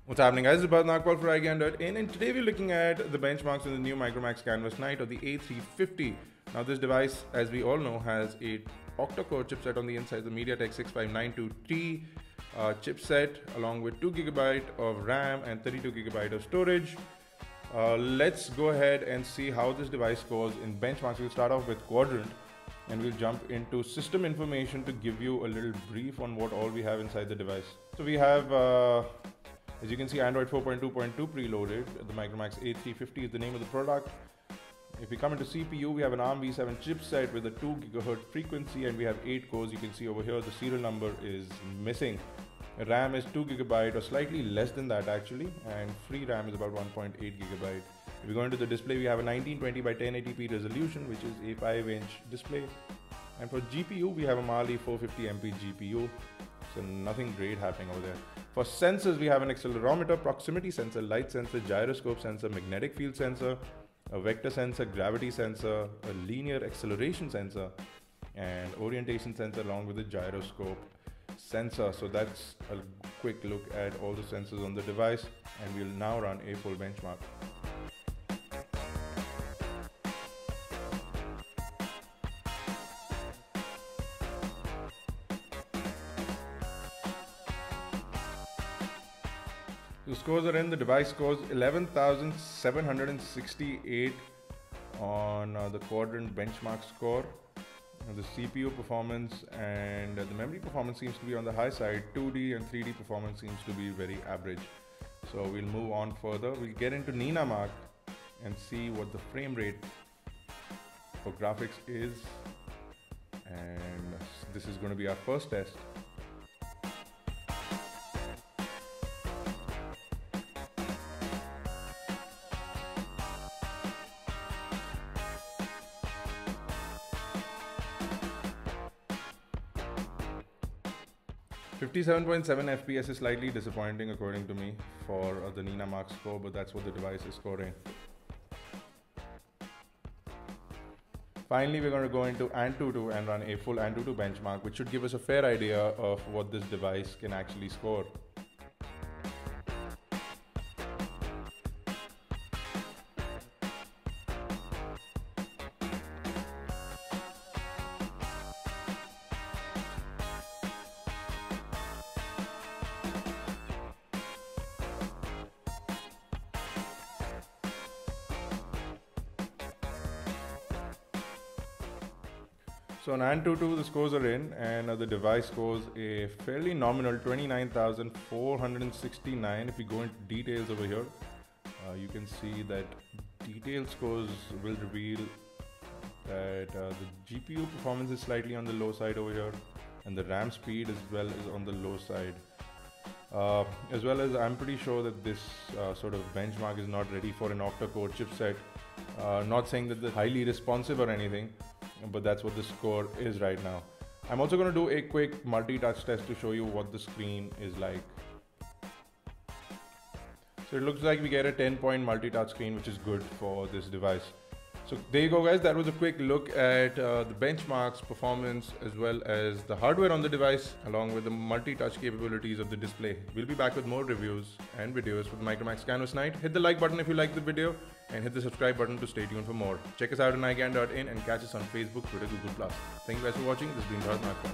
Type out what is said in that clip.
What's happening, guys? It's Bharat Nagpal for iGyaan.in, and today we're looking at the benchmarks in the new Micromax Canvas Night of the A350. Now, this device, as we all know, has a octa-core chipset on the inside, the MediaTek 6592T chipset, along with 2GB of RAM and 32GB of storage. Let's go ahead and see how this device scores in benchmarks. We'll start off with Quadrant, and we'll jump into system information to give you a little brief on what all we have inside the device. So we have as you can see, Android 4.2.2 preloaded. The Micromax A350 is the name of the product. If we come into CPU, we have an ARM v7 chipset with a 2 GHz frequency, and we have 8 cores. You can see over here the serial number is missing. RAM is 2 GB or slightly less than that actually, and free RAM is about 1.8 GB. If we go into the display, we have a 1920 by 1080p resolution, which is a 5-inch display. And for GPU, we have a Mali 450MP GPU. So nothing great happening over there. For sensors, we have an accelerometer, proximity sensor, light sensor, gyroscope sensor, magnetic field sensor, a vector sensor, gravity sensor, a linear acceleration sensor, and orientation sensor along with the gyroscope sensor. So that's a quick look at all the sensors on the device, and we'll now run a full benchmark. The scores are in. The device scores 11,768 on the Quadrant benchmark score. The CPU performance and the memory performance seems to be on the high side. 2D and 3D performance seems to be very average. So we'll move on further. We'll get into Ninamark and see what the frame rate for graphics is. And this is going to be our first test. 57.7 FPS is slightly disappointing according to me for the Ninamark score, but that's what the device is scoring. Finally, we're going to go into Antutu and run a full Antutu benchmark, which should give us a fair idea of what this device can actually score. So on Antutu, the scores are in, and the device scores a fairly nominal 29,469. If we go into details over here, you can see that detailed scores will reveal that the GPU performance is slightly on the low side over here, and the RAM speed as well is on the low side. As well as I'm pretty sure that this sort of benchmark is not ready for an octa-core chipset. Not saying that they're highly responsive or anything, but that's what the score is right now. I'm also going to do a quick multi-touch test to show you what the screen is like. So it looks like we get a 10-point multi-touch screen, which is good for this device. So there you go, guys. That was a quick look at the benchmarks, performance, as well as the hardware on the device, along with the multi-touch capabilities of the display. We'll be back with more reviews and videos for the Micromax Canvas Night. Hit the like button if you like the video, and hit the subscribe button to stay tuned for more. Check us out on iGyaan.in and catch us on Facebook, Twitter, Google+. Thank you guys for watching. This has been Bharat Nagpal.